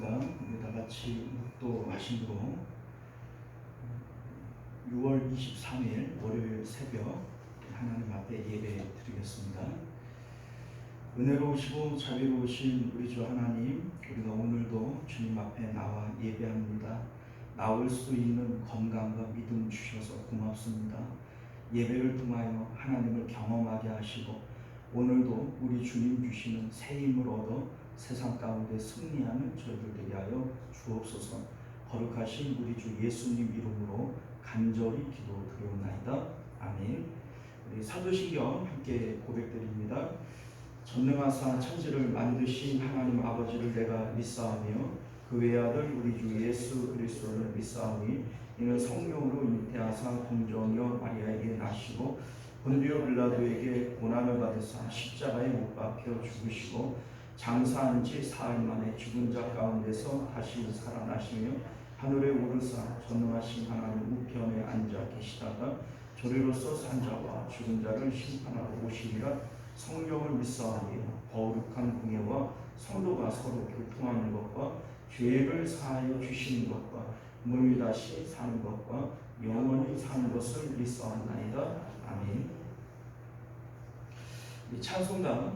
있습니까? 우리 다 같이 묵도하심으로 6월 23일 월요일 새벽 하나님 앞에 예배 드리겠습니다. 은혜로우시고 자비로우신 우리 주 하나님, 우리가 오늘도 주님 앞에 나와 예배합니다. 나올 수 있는 건강과 믿음 주셔서 고맙습니다. 예배를 통하여 하나님을 경험하게 하시고 오늘도 우리 주님 주시는 새 힘을 얻어 세상 가운데 승리하는 저희들 되게 하여 주옵소서. 거룩하신 우리 주 예수님 이름으로 간절히 기도드리옵나이다. 아멘. 우리 사도신경 함께 고백드립니다. 전능하사 천지를 만드신 하나님 아버지를 내가 믿사오며 그 외아들 우리 주 예수 그리스도를 믿사오니 이는 성령으로 잉태하사 공정여 마리아에게 나시고 본디오 빌라도에게 고난을 받으사 십자가에 못 박혀 죽으시고 장사한 지 사흘 만에 죽은 자 가운데서 다시 살아나시며 하늘에 오르사 전능하신 하나님 우편에 앉아 계시다가 저리로서 산 자와 죽은 자를 심판하러 오시리라. 성령을 믿사오니 거룩한 공예와 성도가 서로 교통하는 것과 죄를 사하여 주시는 것과 몸이 다시 사는 것과 영원히 사는 것을 믿사옵나이다. 아멘. 찬송가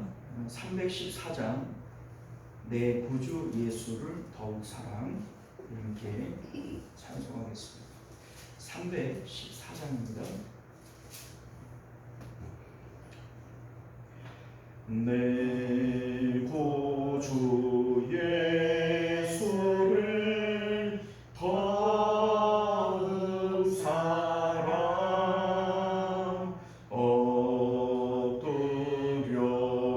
314장 내 구주 예수를 더욱 사랑, 이렇게 찬송하겠습니다. 314장입니다. 내 구주 예수를 더욱 사랑, 엎드려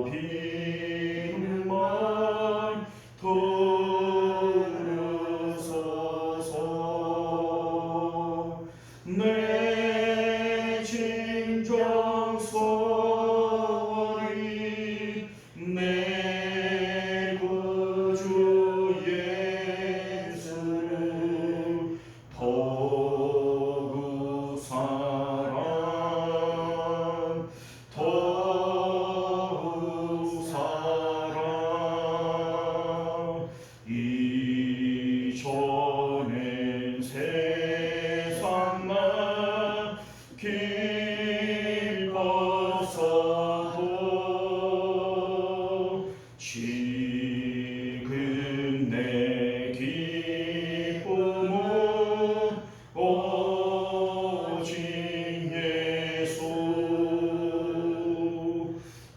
비는 말 들으소서. 내 진정 소리 내 구주 예수를 더욱 사랑, 더욱 사랑. 이전엔 세상 길 벗어도 지금 내 기쁨은 오직 예수.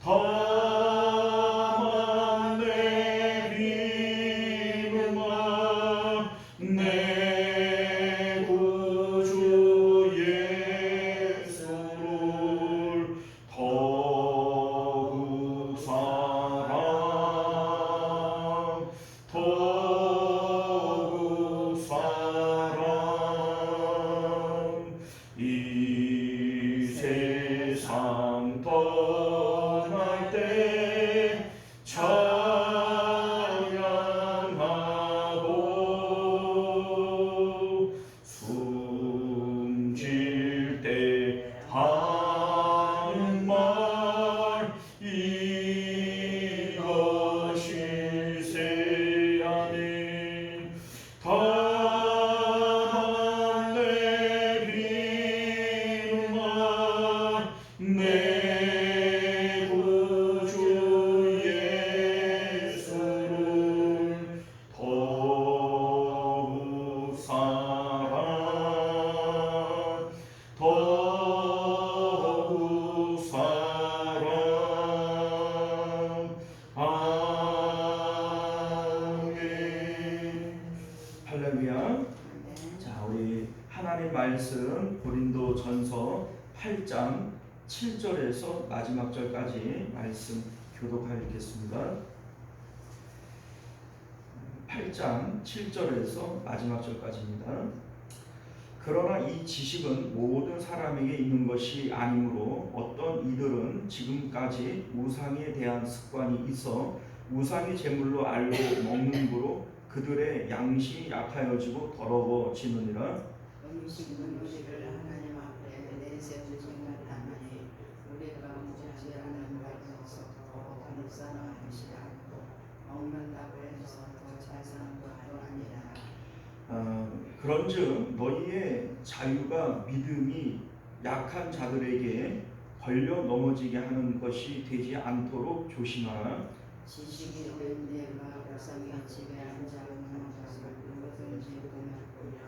다만 내 비음아 내 구주 예수를 더욱 사랑, 더욱 사랑. 이 세상 떠날 때 찬양하고 숨질 때 하는 말 이것일세. 아멘. 다만 내 비음아 내 구주 예수를 더욱 사랑, 더욱 사랑. 아멘. 할렐루야. 자, 우리 하나님 말씀 고린도전서 8장 7절에서 마지막 절까지 말씀 교독하겠습니다. 8장 7절에서 마지막 절까지입니다. 그러나 이 지식은 모든 사람에게 있는 것이 아니므로 어떤 이들은 지금까지 우상에 대한 습관이 있어 우상의 제물로 알고 먹는 거로 그들의 양심이 약하여지고 더러워지느니라. 음식은 우리를 하나님 앞에 내세우신 것 다만이 우리가 무지하지 않은 것에서 더 불쌍하시지 않고 먹는다고 해서 더 잘 사는 것도 그런즉 너희의 자유가 믿음이 약한 자들에게 걸려 넘어지게 하는 것이 되지 않도록 조심하라. 지식이 된 내가 옥상의 집에 앉아 먹는 것을 누구든지 보면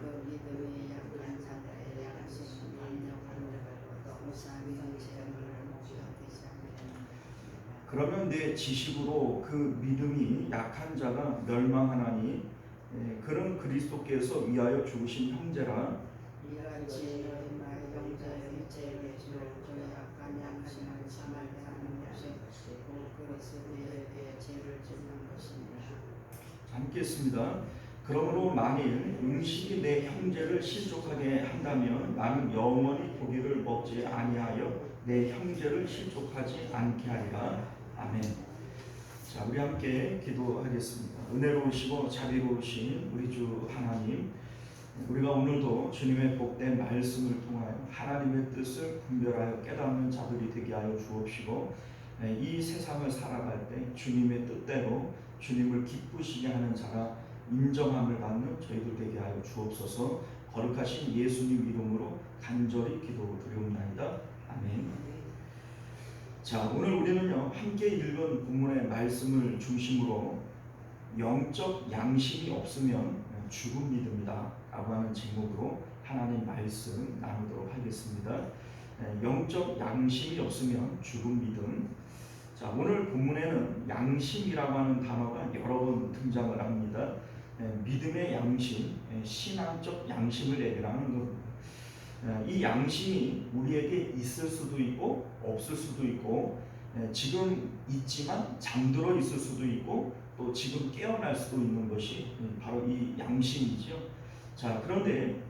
그 믿음이 약한 자들의 약하심을 인정하는 옥상의 재물을 목적되지 않게. 그러면 내 지식으로 그 믿음이 약한 자가 멸망하나니 그런 그리스도께서 위하여 죽으신 형제라. 이같이 너희 나의 형제의 죄를 지어 그 약한 양심을 참하게 하는 것이 곧 그리스도에게 죄를 짓는 것입니다. 함께 했습니다. 그러므로 만일 음식이 내 형제를 실족하게 한다면 나는 영원히 고기를 먹지 아니하여 내 형제를 실족하지 않게 하리라. 아멘. 자, 우리 함께 기도하겠습니다. 은혜로우시고 자비로우신 우리 주 하나님, 우리가 오늘도 주님의 복된 말씀을 통하여 하나님의 뜻을 분별하여 깨닫는 자들이 되게 하여 주옵시고, 이 세상을 살아갈 때 주님의 뜻대로 주님을 기쁘시게 하는 자가 인정함을 받는 저희들 되게 하여 주옵소서. 거룩하신 예수님 이름으로 간절히 기도드리옵나이다. 아멘. 자, 오늘 우리는요 함께 읽은 본문의 말씀을 중심으로 영적 양심이 없으면 죽은 믿음이다 라고 하는 제목으로 하나님 말씀 나누도록 하겠습니다. 영적 양심이 없으면 죽은 믿음. 자, 오늘 본문에는 양심이라고 하는 단어가 여러 번 등장을 합니다. 믿음의 양심, 신앙적 양심을 얘기하는 겁니다. 이 양심이 우리에게 있을 수도 있고 없을 수도 있고, 지금 있지만 잠들어 있을 수도 있고 또 지금 깨어날 수도 있는 것이 바로 이 양심이죠. 자, 그런데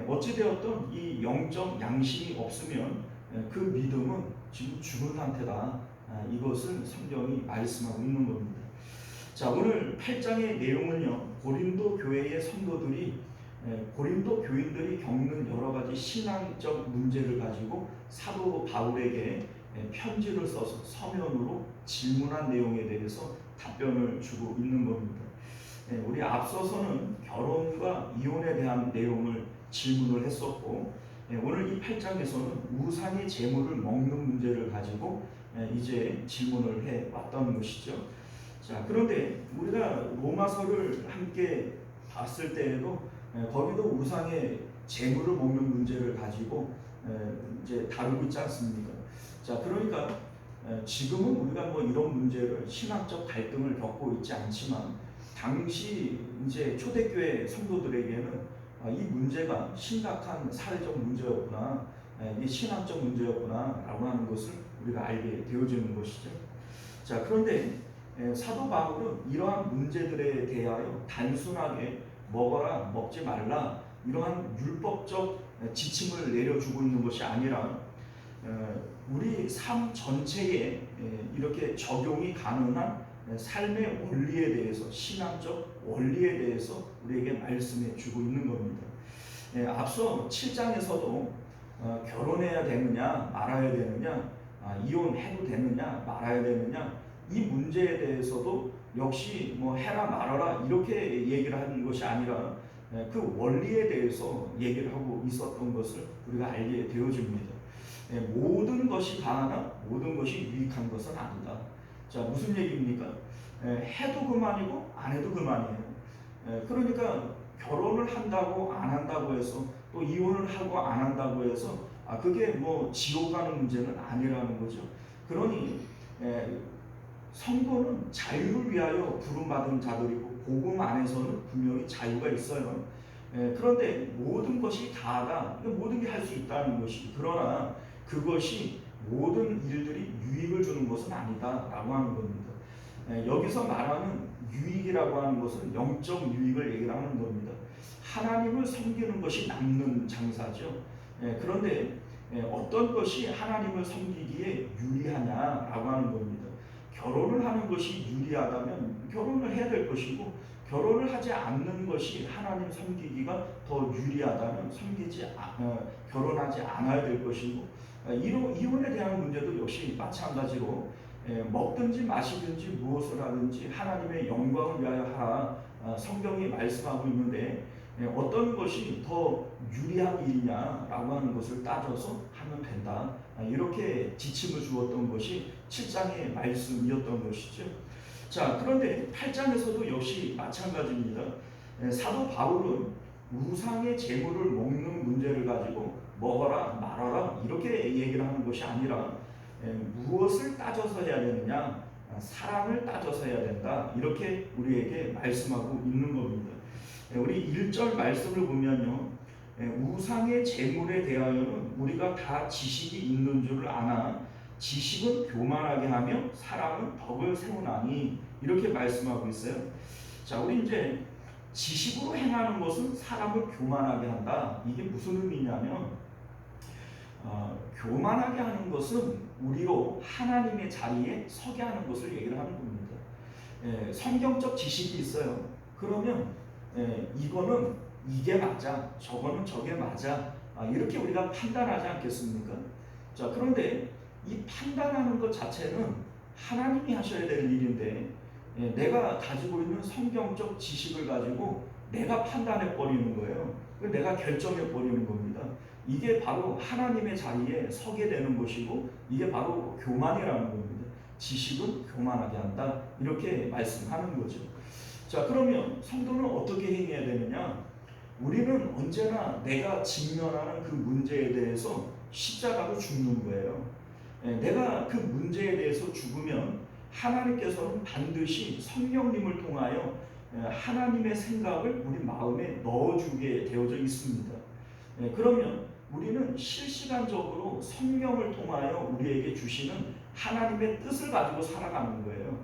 어찌되었든 이 영적 양심이 없으면 그 믿음은 지금 죽은 상태다. 이것을 성경이 말씀하고 있는 겁니다. 자, 오늘 8장의 내용은요, 고린도 교회의 성도들이 고린도 교인들이 겪는 여러 가지 신앙적 문제를 가지고 사도 바울에게 편지를 써서 서면으로 질문한 내용에 대해서 답변을 주고 있는 겁니다. 우리 앞서서는 결혼과 이혼에 대한 내용을 질문을 했었고, 오늘 이 8장에서는 우상의 재물을 먹는 문제를 가지고 이제 질문을 해 왔던 것이죠. 자, 그런데 우리가 로마서를 함께 봤을 때에도 거기도 우상의 재물을 먹는 문제를 가지고 이제 다루고 있지 않습니까? 자, 그러니까 지금은 우리가 뭐 이런 문제를 신학적 갈등을 겪고 있지 않지만 당시 이제 초대교회 성도들에게는 이 문제가 심각한 사회적 문제였구나, 이 신학적 문제였구나라고 하는 것을 우리가 알게 되어지는 것이죠. 자, 그런데 사도 바울은 이러한 문제들에 대하여 단순하게 먹어라, 먹지 말라 이러한 율법적 지침을 내려주고 있는 것이 아니라 우리 삶 전체에 이렇게 적용이 가능한 삶의 원리에 대해서, 신앙적 원리에 대해서 우리에게 말씀해 주고 있는 겁니다. 앞서 7장에서도 결혼해야 되느냐 말아야 되느냐, 이혼해도 되느냐 말아야 되느냐, 이 문제에 대해서도 역시 뭐 해라 말아라 이렇게 얘기를 하는 것이 아니라 그 원리에 대해서 얘기를 하고 있었던 것을 우리가 알게 되어집니다. 모든 것이 가하나 모든 것이 유익한 것은 아니다. 자, 무슨 얘기입니까? 해도 그만이고 안 해도 그만이에요. 그러니까 결혼을 한다고 안 한다고 해서 또 이혼을 하고 안 한다고 해서 그게 뭐 지옥 가는 문제는 아니라는 거죠. 그러니 성도는 자유를 위하여 부름받은 자들이고 복음 안에서는 분명히 자유가 있어요. 그런데 모든 것이 다다, 모든 게 할 수 있다는 것이, 그러나 그것이 모든 일들이 유익을 주는 것은 아니다 라고 하는 겁니다. 여기서 말하는 유익이라고 하는 것은 영적 유익을 얘기하는 겁니다. 하나님을 섬기는 것이 남는 장사죠. 그런데 어떤 것이 하나님을 섬기기에 유리하냐라고 하는 겁니다. 결혼을 하는 것이 유리하다면 결혼을 해야 될 것이고, 결혼을 하지 않는 것이 하나님 섬기기가 더 유리하다면 결혼하지 않아야 될 것이고, 이혼에 대한 문제도 역시 마찬가지로 먹든지 마시든지 무엇을 하든지 하나님의 영광을 위하여 하라 성경이 말씀하고 있는데, 어떤 것이 더 유리한 일이냐라고 하는 것을 따져서 하면 된다. 이렇게 지침을 주었던 것이 7장의 말씀이었던 것이죠. 자, 그런데 8장에서도 역시 마찬가지입니다. 사도 바울은 우상의 재물을 먹는 문제를 가지고 먹어라 말아라 이렇게 얘기를 하는 것이 아니라 무엇을 따져서 해야 되느냐, 사랑을 따져서 해야 된다, 이렇게 우리에게 말씀하고 있는 겁니다. 우리 1절 말씀을 보면요, 우상의 재물에 대하여는 우리가 다 지식이 있는 줄을 아나 지식은 교만하게 하며 사랑은 덕을 세우나니, 이렇게 말씀하고 있어요. 자, 우리 이제 지식으로 행하는 것은 사람을 교만하게 한다. 이게 무슨 의미냐면 교만하게 하는 것은 우리로 하나님의 자리에 서게 하는 것을 얘기를 하는 겁니다. 성경적 지식이 있어요. 그러면 이거는 이게 맞아, 저거는 저게 맞아, 이렇게 우리가 판단하지 않겠습니까? 자, 그런데 이 판단하는 것 자체는 하나님이 하셔야 될 일인데 내가 가지고 있는 성경적 지식을 가지고 내가 판단해 버리는 거예요. 내가 결정해 버리는 겁니다. 이게 바로 하나님의 자리에 서게 되는 것이고, 이게 바로 교만이라는 겁니다. 지식은 교만하게 한다, 이렇게 말씀하는 거죠. 자, 그러면 성도는 어떻게 행해야 되느냐? 우리는 언제나 내가 직면하는 그 문제에 대해서 십자가로 죽는 거예요. 내가 그 문제에 대해서 죽으면 하나님께서는 반드시 성령님을 통하여 하나님의 생각을 우리 마음에 넣어주게 되어져 있습니다. 그러면 우리는 실시간적으로 성령을 통하여 우리에게 주시는 하나님의 뜻을 가지고 살아가는 거예요.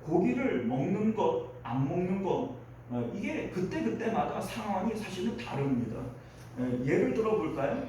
고기를 먹는 것, 안 먹는 것, 이게 그때그때마다 상황이 사실은 다릅니다. 예를 들어 볼까요?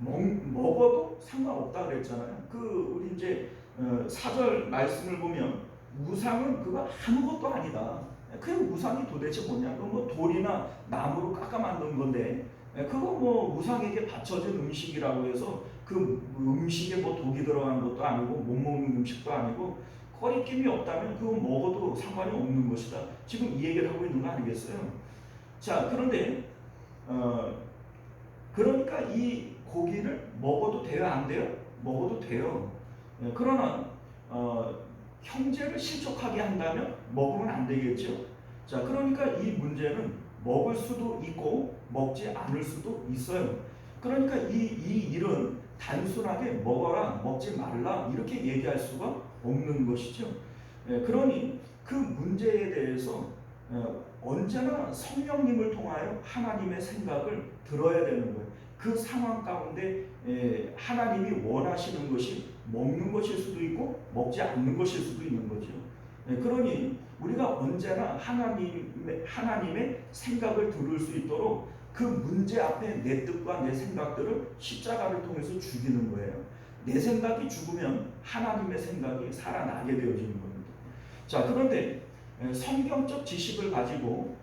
먹어도 상관없다 그랬잖아요. 우리 이제 4절 말씀을 보면 우상은 그거 아무것도 아니다. 그 우상이 도대체 뭐냐? 그건 뭐 돌이나 나무로 깎아 만든 건데, 그거 뭐 우상에게 바쳐진 음식이라고 해서 그 음식에 뭐 독이 들어간 것도 아니고 못 먹는 음식도 아니고 거리낌이 없다면 그거 먹어도 상관이 없는 것이다. 지금 이 얘기를 하고 있는 거 아니겠어요? 자, 그런데 그러니까 이 고기를 먹어도 돼요, 안 돼요? 먹어도 돼요. 그러나 형제를 실족하게 한다면 먹으면 안 되겠죠. 자, 그러니까 이 문제는 먹을 수도 있고 먹지 않을 수도 있어요. 그러니까 이 일은 단순하게 먹어라, 먹지 말라 이렇게 얘기할 수가 없는 것이죠. 그러니 그 문제에 대해서 언제나 성령님을 통하여 하나님의 생각을 들어야 되는 거예요. 그 상황 가운데 하나님이 원하시는 것이 먹는 것일 수도 있고 먹지 않는 것일 수도 있는 거죠. 그러니 우리가 언제나 하나님의 생각을 들을 수 있도록 그 문제 앞에 내 뜻과 내 생각들을 십자가를 통해서 죽이는 거예요. 내 생각이 죽으면 하나님의 생각이 살아나게 되어지는 겁니다. 자, 그런데 성경적 지식을 가지고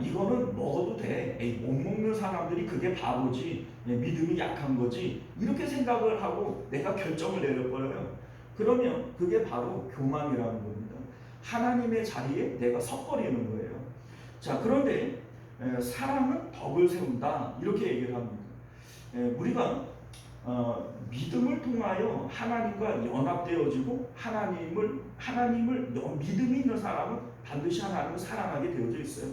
이거는 먹어도 돼, 못 먹는 사람들이 그게 바보지, 믿음이 약한 거지, 이렇게 생각을 하고 내가 결정을 내려버려요. 그러면 그게 바로 교만이라는 겁니다. 하나님의 자리에 내가 섰버리는 거예요. 자, 그런데 사랑은 덕을 세운다, 이렇게 얘기를 합니다. 우리가 믿음을 통하여 하나님과 연합되어지고 하나님을 믿음이 있는 사람은 반드시 하나님을 사랑하게 되어져 있어요.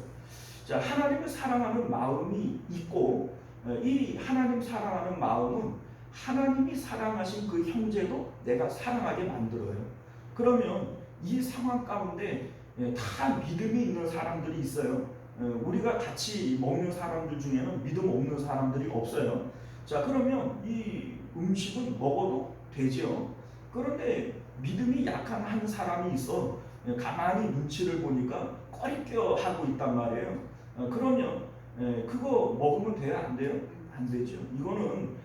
자, 하나님을 사랑하는 마음이 있고, 이 하나님 사랑하는 마음은 하나님이 사랑하신 그 형제도 내가 사랑하게 만들어요. 그러면 이 상황 가운데 다 믿음이 있는 사람들이 있어요. 우리가 같이 먹는 사람들 중에는 믿음 없는 사람들이 없어요. 자, 그러면 이 음식은 먹어도 되죠. 그런데 믿음이 약한 한 사람이 있어. 가만히 눈치를 보니까 꺼리껴 하고 있단 말이에요. 그러면 그거 먹으면 돼요, 안 돼요? 안 되죠. 이거는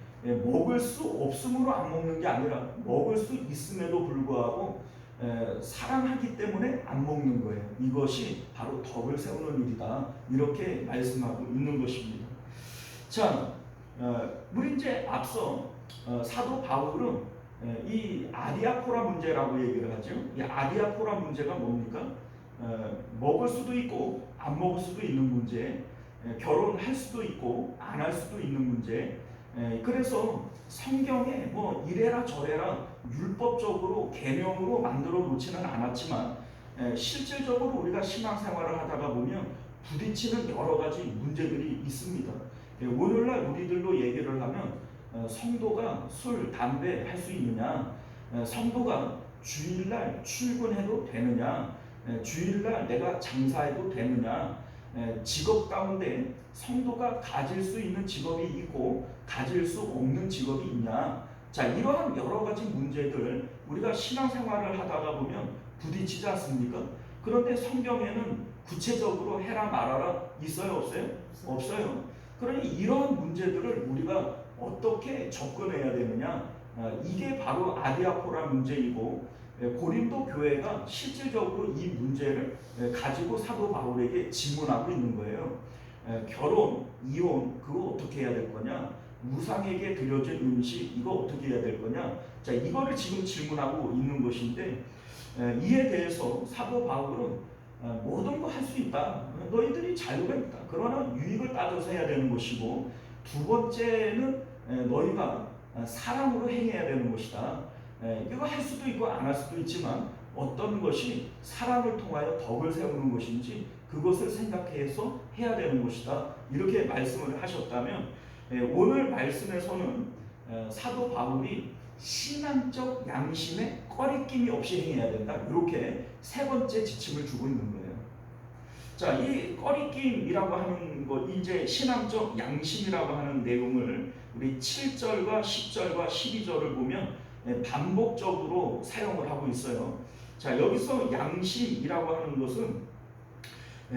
먹을 수 없음으로 안 먹는 게 아니라 먹을 수 있음에도 불구하고 사랑하기 때문에 안 먹는 거예요. 이것이 바로 덕을 세우는 일이다, 이렇게 말씀하고 있는 것입니다. 자, 우리 이제 앞서 사도 바울은 이 아디아포라 문제라고 얘기를 하죠. 이 아디아포라 문제가 뭡니까? 먹을 수도 있고 안 먹을 수도 있는 문제, 결혼할 수도 있고 안 할 수도 있는 문제. 그래서 성경에 뭐 이래라 저래라 율법적으로 계명으로 만들어 놓지는 않았지만 실질적으로 우리가 신앙생활을 하다가 보면 부딪히는 여러 가지 문제들이 있습니다. 오늘날 우리들로 얘기를 하면 성도가 술, 담배 할 수 있느냐, 성도가 주일날 출근해도 되느냐, 주일날 내가 장사해도 되느냐, 직업 가운데 성도가 가질 수 있는 직업이 있고 가질 수 없는 직업이 있냐. 자, 이러한 여러 가지 문제들 우리가 신앙생활을 하다가 보면 부딪히지 않습니까? 그런데 성경에는 구체적으로 해라 말아라 있어요, 없어요? 없어요. 그러니 이러한 문제들을 우리가 어떻게 접근해야 되느냐, 이게 바로 아디아포라 문제이고 고린도 교회가 실질적으로 이 문제를 가지고 사도 바울에게 질문하고 있는 거예요. 결혼, 이혼 그거 어떻게 해야 될 거냐, 우상에게 드려진 음식 이거 어떻게 해야 될 거냐. 자, 이거를 지금 질문하고 있는 것인데 이에 대해서 사도 바울은 모든 거 할 수 있다. 너희들이 자유가 있다. 그러나 유익을 따져서 해야 되는 것이고, 두 번째는 너희가 사랑으로 행해야 되는 것이다. 이거 할 수도 있고 안 할 수도 있지만 어떤 것이 사랑을 통하여 덕을 세우는 것인지 그것을 생각해서 해야 되는 것이다. 이렇게 말씀을 하셨다면 오늘 말씀에서는 사도 바울이 신앙적 양심에 꺼리낌이 없이 행해야 된다. 이렇게 세 번째 지침을 주고 있는 거예요. 자, 이 꺼리낌이라고 하는 것, 이제 신앙적 양심이라고 하는 내용을 우리 7절과 10절과 12절을 보면 반복적으로 사용을 하고 있어요. 자, 여기서 양심이라고 하는 것은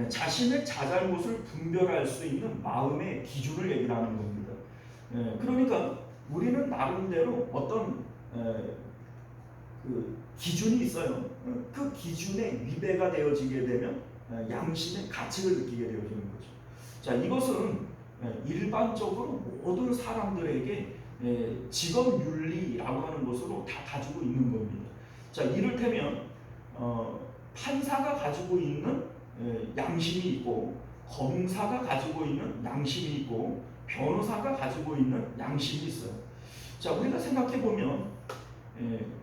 자신의 자잘못을 분별할 수 있는 마음의 기준을 얘기를 하는 겁니다. 그러니까 우리는 나름대로 어떤 그 기준이 있어요. 그 기준에 위배가 되어지게 되면 양심의 가책을 느끼게 되어지는 거죠. 자, 이것은 일반적으로 모든 사람들에게 직업 윤리라고 하는 것으로 다 가지고 있는 겁니다. 자, 이를테면 판사가 가지고 있는 양심이 있고, 검사가 가지고 있는 양심이 있고, 변호사가 가지고 있는 양심이 있어요. 자, 우리가 생각해 보면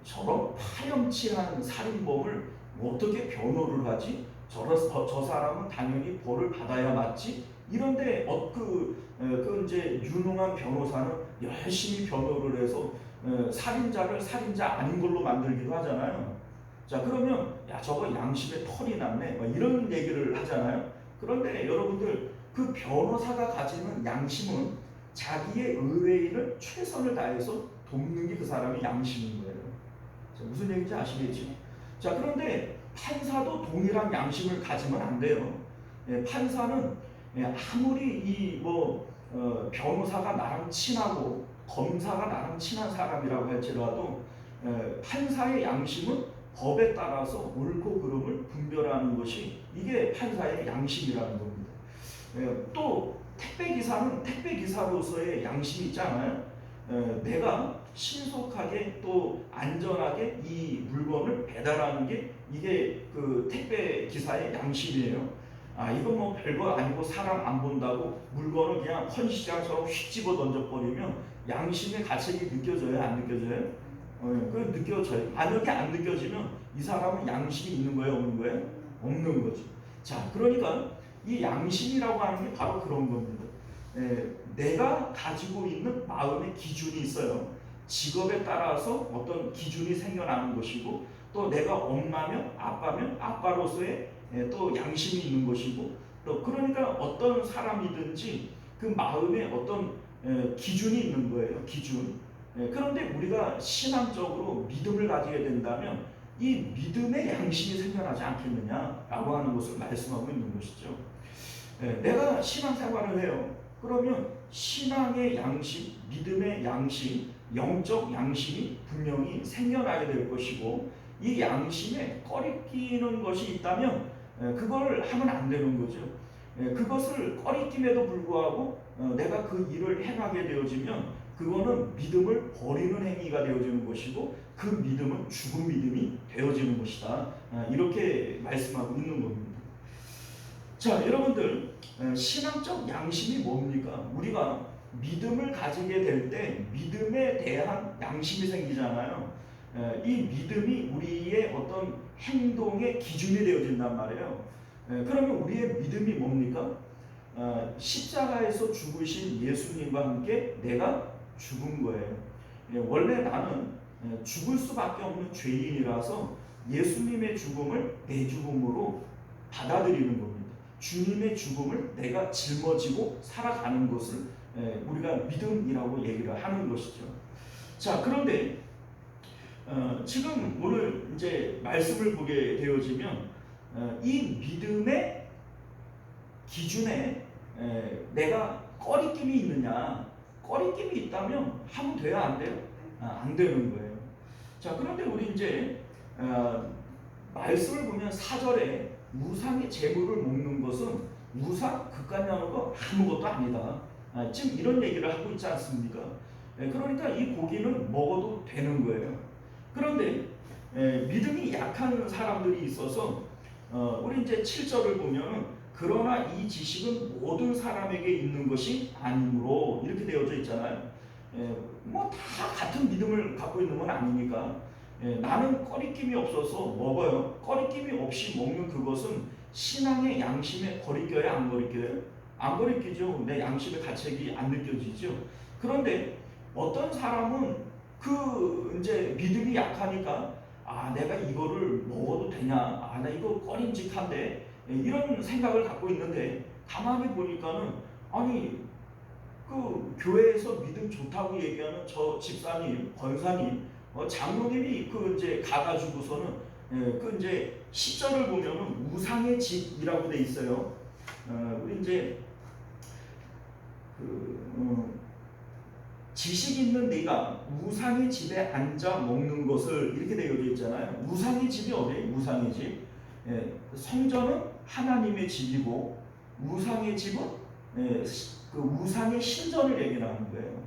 저런 파렴치한 살인범을 어떻게 변호를 하지? 저 사람은 당연히 벌을 받아야 맞지? 이런데 그 이제 유능한 변호사는 열심히 변호를 해서 살인자를 살인자 아닌 걸로 만들기도 하잖아요. 자, 그러면 야, 저거 양심에 털이 났네, 막 이런 얘기를 하잖아요. 그런데 여러분들, 그 변호사가 가지는 양심은 자기의 의뢰인을 최선을 다해서 돕는 게 그 사람의 양심인 거예요. 자, 무슨 얘기인지 아시겠죠? 자, 그런데 판사도 동일한 양심을 가지면 안 돼요. 판사는 아무리 변호사가 나랑 친하고 검사가 나랑 친한 사람이라고 할지라도 판사의 양심은 법에 따라서 옳고 그름을 분별하는 것이 이게 판사의 양심이라는 겁니다. 또 택배기사는 택배기사로서의 양심이 있지 않아요? 내가 신속하게 또 안전하게 이 물건을 배달하는 게 이게 그 택배기사의 양심이에요. 아, 이건 뭐 별거 아니고 사람 안 본다고 물건을 그냥 헌시장처럼 휙 집어 던져버리면 양심의 가책이 느껴져요? 안 느껴져요? 그 느껴져요. 만약에 안 느껴지면 이 사람은 양심이 있는 거예요? 없는 거예요? 없는 거죠. 자, 그러니까 이 양심이라고 하는 게 바로 그런 겁니다. 내가 가지고 있는 마음의 기준이 있어요. 직업에 따라서 어떤 기준이 생겨나는 것이고, 또 내가 엄마면 아빠면 아빠로서의 또 양심이 있는 것이고, 또 그러니까 어떤 사람이든지 그 마음에 어떤 기준이 있는 거예요. 기준. 그런데 우리가 신앙적으로 믿음을 가지게 된다면 이 믿음의 양심이 생겨나지 않겠느냐라고 하는 것을 말씀하고 있는 것이죠. 내가 신앙생활을 해요. 그러면 신앙의 양심, 믿음의 양심, 영적 양심이 분명히 생겨나게 될 것이고, 이 양심에 꺼리끼는 것이 있다면 그걸 하면 안 되는 거죠. 그것을 꺼리낌에도 불구하고 내가 그 일을 행하게 되어지면 그거는 믿음을 버리는 행위가 되어지는 것이고 그 믿음은 죽은 믿음이 되어지는 것이다. 이렇게 말씀하고 있는 겁니다. 자, 여러분들, 신앙적 양심이 뭡니까? 우리가 믿음을 가지게 될 때 믿음에 대한 양심이 생기잖아요. 이 믿음이 우리의 어떤 행동의 기준이 되어진단 말이에요. 그러면 우리의 믿음이 뭡니까? 십자가에서 죽으신 예수님과 함께 내가 죽은 거예요. 원래 나는 죽을 수밖에 없는 죄인이라서 예수님의 죽음을 내 죽음으로 받아들이는 겁니다. 주님의 죽음을 내가 짊어지고 살아가는 것을 우리가 믿음이라고 얘기를 하는 것이죠. 자, 그런데 지금 오늘 이제 말씀을 보게 되어지면 이 믿음의 기준에 내가 꺼리낌이 있느냐, 꺼리낌이 있다면 하면 돼요, 안 돼요? 안 되는 거예요. 자, 그런데 우리 이제 말씀을 보면 4절에 우상의 재물을 먹는 것은 우상 극간하는 거 아무것도 아니다. 지금 이런 얘기를 하고 있지 않습니까? 그러니까 이 고기는 먹어도 되는 거예요. 그런데 믿음이 약한 사람들이 있어서 우리 이제 7절을 보면 그러나 이 지식은 모든 사람에게 있는 것이 아니므로 이렇게 되어져 있잖아요. 뭐 다 같은 믿음을 갖고 있는 건 아니니까 나는 꺼리낌이 없어서 먹어요. 꺼리낌이 없이 먹는 그것은 신앙의 양심에 거리껴요, 안 거리껴요? 안 거리끼죠. 내 양심의 가책이 안 느껴지죠. 그런데 어떤 사람은 그 이제 믿음이 약하니까 내가 이거를 먹어도 되냐? 나 이거 꺼림직한데 이런 생각을 갖고 있는데 가만히 보니까는 아니 그 교회에서 믿음 좋다고 얘기하는 저 집사님, 권사님, 장로님이 그 이제 가가지고서는 그 이제 10절을 보면은 우상의 집이라고 돼 있어요. 우리 이제 지식 있는 네가 우상의 집에 앉아 먹는 것을 이렇게 되어져 있잖아요. 우상의 집이 어디예요? 우상의 집. 성전은 하나님의 집이고 우상의 집은 그 우상의 신전을 얘기하는 거예요.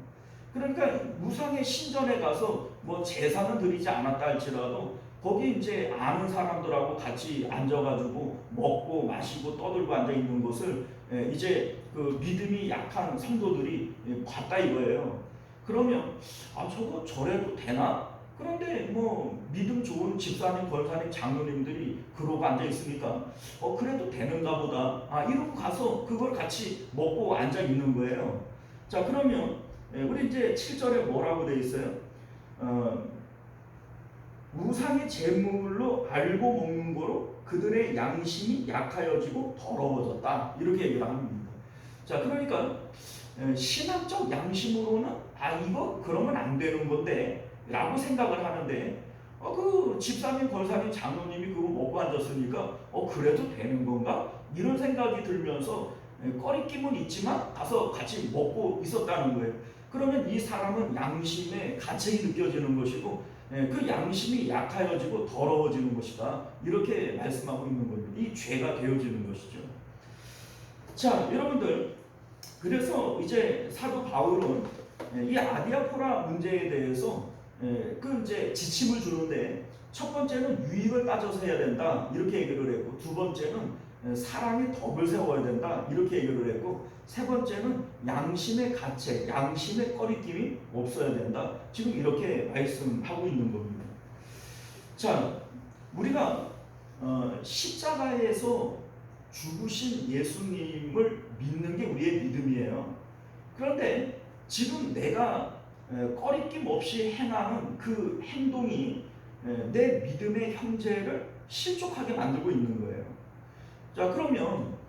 그러니까 우상의 신전에 가서 뭐 제사는 드리지 않았다 할지라도 거기 이제 아는 사람들하고 같이 앉아가지고 먹고 마시고 떠들고 앉아 있는 것을 이제 그 믿음이 약한 성도들이 봤다 이거예요. 그러면 저거 저래도 되나? 그런데 뭐 믿음 좋은 집사님, 권사님, 장로님들이 그러고 앉아 있으니까 그래도 되는가 보다. 이러고 가서 그걸 같이 먹고 앉아 있는 거예요. 자, 그러면 우리 이제 7절에 뭐라고 돼 있어요? 우상의 제물로 알고 먹는 거로 그들의 양심이 약하여지고 더러워졌다. 이렇게 얘기를 합니다. 자, 그러니까 신학적 양심으로는 이거 그러면 안 되는 건데 라고 생각을 하는데 그 집사님, 권사님, 장로님이 그거 먹고 앉았으니까 그래도 되는 건가? 이런 생각이 들면서 꺼리낌은 있지만 가서 같이 먹고 있었다는 거예요. 그러면 이 사람은 양심의 가책이 느껴지는 것이고 그 양심이 약하여지고 더러워지는 것이다. 이렇게 말씀하고 있는 겁니다. 이 죄가 되어지는 것이죠. 자, 여러분들, 그래서 이제 사도 바울은 이 아디아포라 문제에 대해서 그 이제 지침을 주는데 첫 번째는 유익을 따져서 해야 된다 이렇게 얘기를 했고, 두 번째는 사랑의 덕을 세워야 된다 이렇게 얘기를 했고, 세 번째는 양심의 가책, 양심의 꺼리낌이 없어야 된다. 지금 이렇게 말씀하고 있는 겁니다. 자, 우리가 십자가에서 죽으신 예수님을 믿는 게 우리의 믿음이에요. 그런데 지금 내가 꺼리낌 없이 행하는 그 행동이 내 믿음의 형제를 실족하게 만들고 있는 거예요. 자, 그러면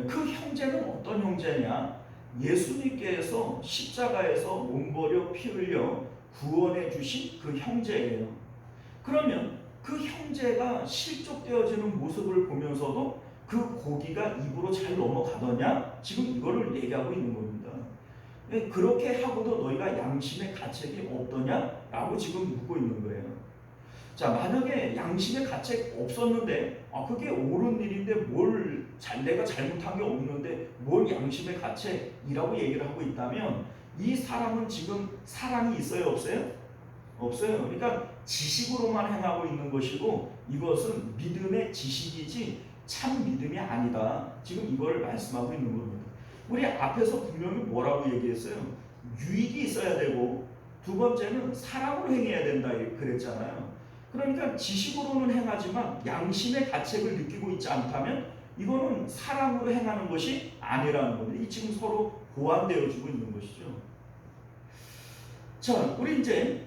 그 형제는 어떤 형제냐? 예수님께서 십자가에서 몸 버려 피 흘려 구원해 주신 그 형제예요. 그러면 그 형제가 실족되어지는 모습을 보면서도 그 고기가 입으로 잘 넘어가더냐? 지금 이거를 얘기하고 있는 겁니다. 그렇게 하고도 너희가 양심의 가책이 없더냐? 라고 지금 묻고 있는 거예요. 자, 만약에 양심의 가책 없었는데 그게 옳은 일인데 내가 잘못한 게 없는데 뭘 양심의 가책이라고 얘기를 하고 있다면 이 사람은 지금 사랑이 있어요, 없어요? 없어요. 그러니까 지식으로만 행하고 있는 것이고 이것은 믿음의 지식이지 참 믿음이 아니다. 지금 이걸 말씀하고 있는 겁니다. 우리 앞에서 분명히 뭐라고 얘기했어요? 유익이 있어야 되고 두 번째는 사랑으로 행해야 된다 그랬잖아요. 그러니까 지식으로는 행하지만 양심의 가책을 느끼고 있지 않다면 이거는 사랑으로 행하는 것이 아니라는 겁니다. 이 지금 서로 보완되어지고 있는 것이죠. 자, 우리 이제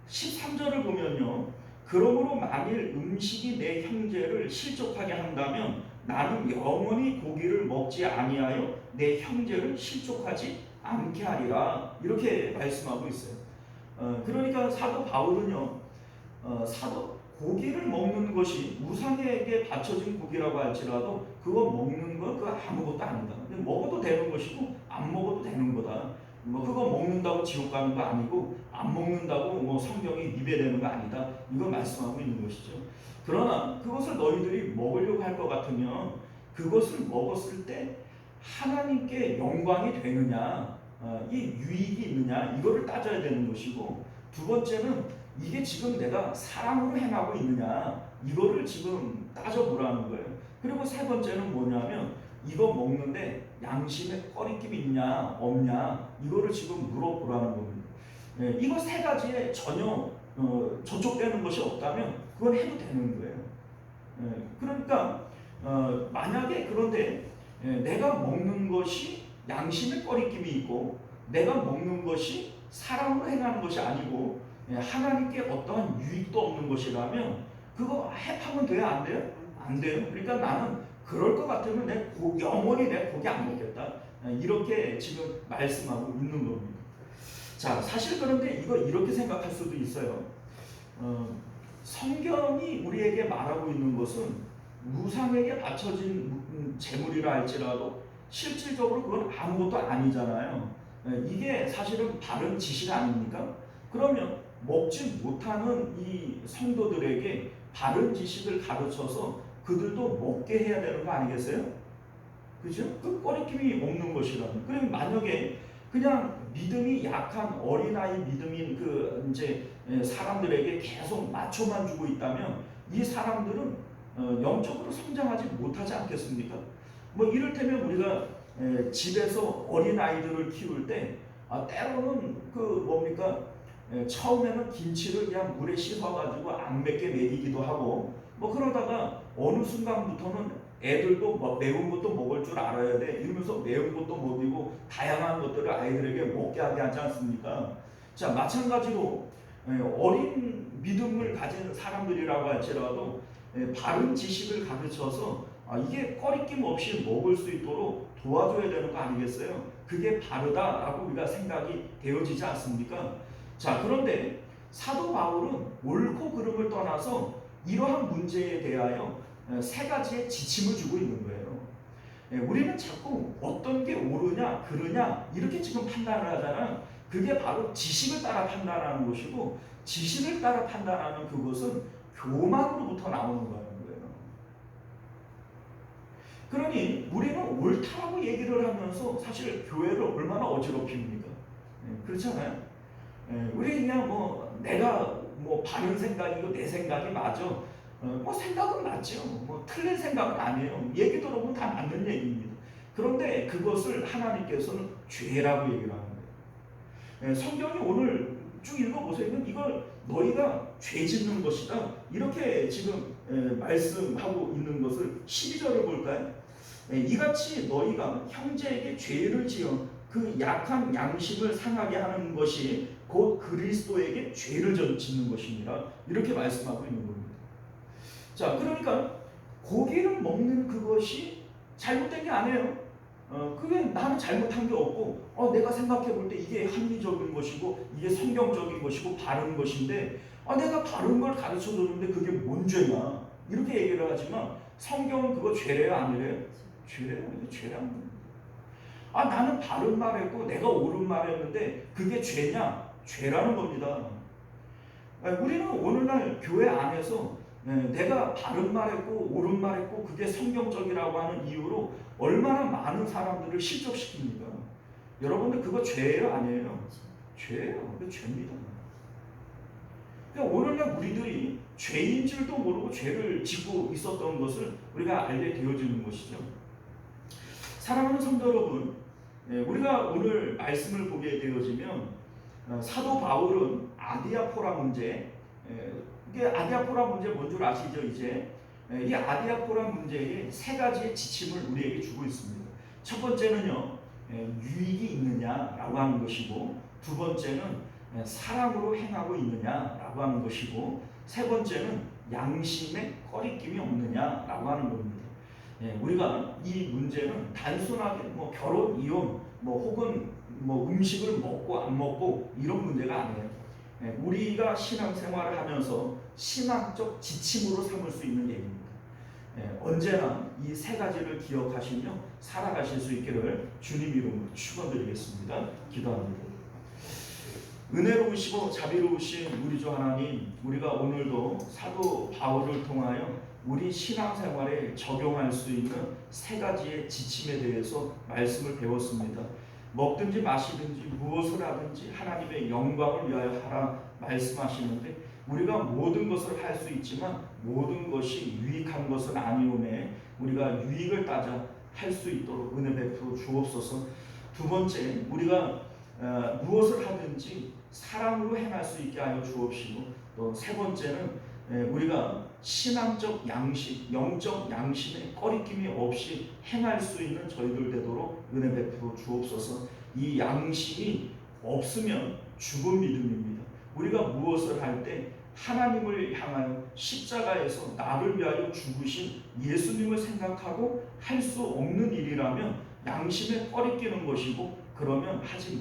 13절을 보면요. 그러므로 만일 음식이 내 형제를 실족하게 한다면 나는 영원히 고기를 먹지 아니하여 내 형제를 실족하지 않게 하리라. 이렇게 말씀하고 있어요. 그러니까 사도 바울은요. 고기를 먹는 것이 우상에게 바쳐진 고기라고 할지라도 그거 먹는 건 그거 아무것도 아니다. 먹어도 되는 것이고 안 먹어도 되는 거다. 뭐 그거 먹는다고 지옥 가는 거 아니고 안 먹는다고 뭐 성경이 위배되는 거 아니다. 이걸 말씀하고 있는 것이죠. 그러나 그것을 너희들이 먹으려고 할 것 같으면 그것을 먹었을 때 하나님께 영광이 되느냐, 이 유익이 있느냐 이거를 따져야 되는 것이고 두 번째는 이게 지금 내가 사랑으로 행하고 있느냐 이거를 지금 따져보라는 거예요. 그리고 세 번째는 뭐냐면 이거 먹는데 양심에 꺼리낌이 있냐 없냐 이거를 지금 물어보라는 겁니다. 이거 세 가지에 전혀 저촉되는 것이 없다면 그건 해도 되는 거예요. 그러니까 만약에 그런데 내가 먹는 것이 양심에 꺼리낌이 있고 내가 먹는 것이 사랑으로 행하는 것이 아니고 하나님께 어떠한 유익도 없는 것이라면 그거 하면 돼요? 안 돼요? 안 돼요. 그러니까 나는 그럴 것 같으면 영원히 내 고기 안 먹겠다. 이렇게 지금 말씀하고 있는 겁니다. 자, 사실 그런데 이거 이렇게 생각할 수도 있어요. 성경이 우리에게 말하고 있는 것은 우상에게 바쳐진 재물이라 할지라도 실질적으로 그건 아무것도 아니잖아요. 이게 사실은 바른 지식 아닙니까? 그러면 먹지 못하는 이 성도들에게 바른 지식을 가르쳐서 그들도 먹게 해야 되는 거 아니겠어요? 그죠? 그 꺼리낌이 먹는 것이라면. 그럼 만약에 그냥 믿음이 약한 어린아이 믿음인 그 이제 사람들에게 계속 맞춰만 주고 있다면 이 사람들은 영적으로 성장하지 못하지 않겠습니까? 뭐 이를테면 우리가 집에서 어린아이들을 키울 때 때로는 그 뭡니까? 처음에는 김치를 그냥 물에 씻어가지고 안 맵게 먹이기도 하고 뭐 그러다가 어느 순간부터는 애들도 뭐 매운 것도 먹을 줄 알아야 돼 이러면서 매운 것도 먹이고 다양한 것들을 아이들에게 먹게 하게 하지 않습니까? 자, 마찬가지로 어린 믿음을 가진 사람들이라고 할지라도 바른 지식을 가르쳐서 이게 꺼리낌 없이 먹을 수 있도록 도와줘야 되는 거 아니겠어요? 그게 바르다라고 우리가 생각이 되어지지 않습니까? 자, 그런데 사도 바울은 옳고 그름을 떠나서 이러한 문제에 대하여 세 가지의 지침을 주고 있는 거예요. 우리는 자꾸 어떤 게 옳으냐 그르냐 이렇게 지금 판단을 하잖아요. 그게 바로 지식을 따라 판단하는 것이고 지식을 따라 판단하는 그것은 교만으로부터 나오는 거예요. 그러니 우리는 옳다라고 얘기를 하면서 사실 교회를 얼마나 어지럽힙니까? 그렇잖아요. 우리 그냥 뭐 내가 뭐 바른 생각이고 내 생각이 맞아. 뭐 생각은 맞죠. 뭐 틀린 생각은 아니에요. 얘기 들어보면 다 맞는 얘기입니다. 그런데 그것을 하나님께서는 죄라고 얘기를 하는 거예요. 성경이 오늘 쭉 읽어보세요. 이걸 너희가 죄 짓는 것이다. 이렇게 지금 말씀하고 있는 것을 12절을 볼까요? 이같이 너희가 형제에게 죄를 지어 그 약한 양심을 상하게 하는 것이 곧 그리스도에게 죄를 짓는 것입니다. 이렇게 말씀하고 있는 겁니다. 자, 그러니까 고기를 먹는 그것이 잘못된 게 아니에요. 그게 나는 잘못한 게 없고 내가 생각해 볼 때 이게 합리적인 것이고 이게 성경적인 것이고 바른 것인데 내가 바른 걸 가르쳐 줬는데 그게 뭔 죄냐 이렇게 얘기를 하지만 성경은 그거 죄래요 아니래요? 죄래요. 이게 죄라는 거예요. 나는 바른 말 했고 내가 옳은 말 했는데 그게 죄냐? 죄라는 겁니다. 우리는 오늘날 교회 안에서 내가 바른 말 했고 옳은 말 했고 그게 성경적이라고 하는 이유로 얼마나 많은 사람들을 실족시킵니까? 여러분들 그거 죄예요, 아니에요? 죄예요. 그 죄입니다. 그러니까 오늘날 우리들이 죄인 줄도 모르고 죄를 짓고 있었던 것을 우리가 알게 되어지는 것이죠. 사랑하는 성도 여러분, 우리가 오늘 말씀을 보게 되어지면 사도 바울은 아디아포라 문제, 이게 아디아포라 문제 뭔 줄 아시죠? 이제 이 아디아포라 문제에 세 가지의 지침을 우리에게 주고 있습니다. 첫 번째는요, 유익이 있느냐라고 하는 것이고, 두 번째는 사랑으로 행하고 있느냐라고 하는 것이고, 세 번째는 양심에 꺼리낌이 없느냐라고 하는 겁니다. 우리가 이 문제는 단순하게 뭐 결혼, 이혼, 뭐 혹은 뭐 음식을 먹고 안 먹고 이런 문제가 아니에요. 우리가 신앙생활을 하면서 신앙적 지침으로 삼을 수 있는 얘기입니다. 언제나 이 세 가지를 기억하시며 살아가실 수 있기를 주님 이름으로 축원드리겠습니다. 기도합니다. 은혜로우시고 자비로우신 우리 주 하나님, 우리가 오늘도 사도 바울을 통하여 우리 신앙생활에 적용할 수 있는 세 가지의 지침에 대해서 말씀을 배웠습니다. 먹든지 마시든지 무엇을 하든지 하나님의 영광을 위하여 하라 말씀하시는데, 우리가 모든 것을 할 수 있지만 모든 것이 유익한 것은 아니오매 우리가 유익을 따져 할 수 있도록 은혜 베풀어 주옵소서. 두 번째, 우리가 무엇을 하든지 사랑으로 행할 수 있게 하여 주옵시고, 또 세 번째는 우리가 신앙적 양식, 영적 양심에 꺼리낌이 없이 행할 수 있는 저희들 되도록 은혜 베풀어 주옵소서. 이 양심이 없으면 죽은 믿음입니다. 우리가 무엇을 할 때 하나님을 향하여 십자가에서 나를 위하여 죽으신 예수님을 생각하고 할 수 없는 일이라면 양심에 꺼리끼는 것이고, 그러면 하지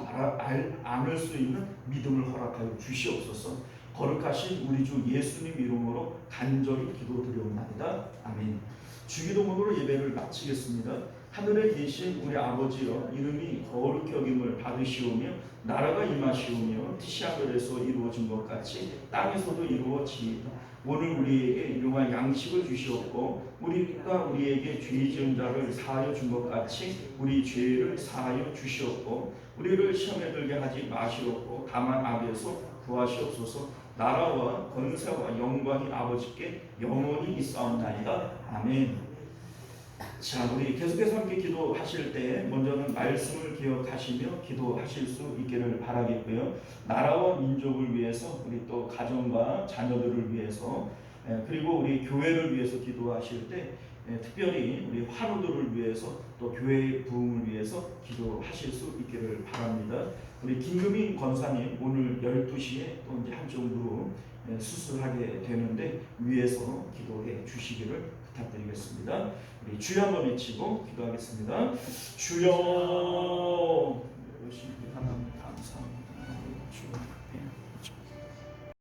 않을 수 있는 믿음을 허락하여 주시옵소서. 거룩하신 우리 주 예수님 이름으로 간절히 기도드리옵나이다. 아멘. 주기도문으로 예배를 마치겠습니다. 하늘에 계신 우리 아버지여, 이름이 거룩히 여김을 받으시오며 나라가 임하시오며 뜻이 하늘에서 이루어진 것 같이 땅에서도 이루어지이다. 오늘 우리에게 일용할 양식을 주시옵고, 우리가 우리에게 죄 지은 자를 사하여 준 것 같이 우리 죄를 사하여 주시옵고, 우리를 시험에 들게 하지 마시옵고 다만 악에서 구하시옵소서. 나라와 권세와 영광이 아버지께 영원히 있사옵나이다. 아멘. 자, 우리 계속해서 함께 기도하실 때 먼저는 말씀을 기억하시며 기도하실 수 있기를 바라겠고요. 나라와 민족을 위해서, 우리 또 가정과 자녀들을 위해서, 그리고 우리 교회를 위해서 기도하실 때 특별히 우리 환우들을 위해서, 또 교회의 부흥을 위해서 기도하실 수 있기를 바랍니다. 우리 김금희 권사님 오늘 12시에 또 이제 한쪽으로 수술하게 되는데 위에서 기도해 주시기를 부탁드리겠습니다. 우리 주여 한번 외치고 기도하겠습니다. 주여, 하나님 감사합니다. 주여.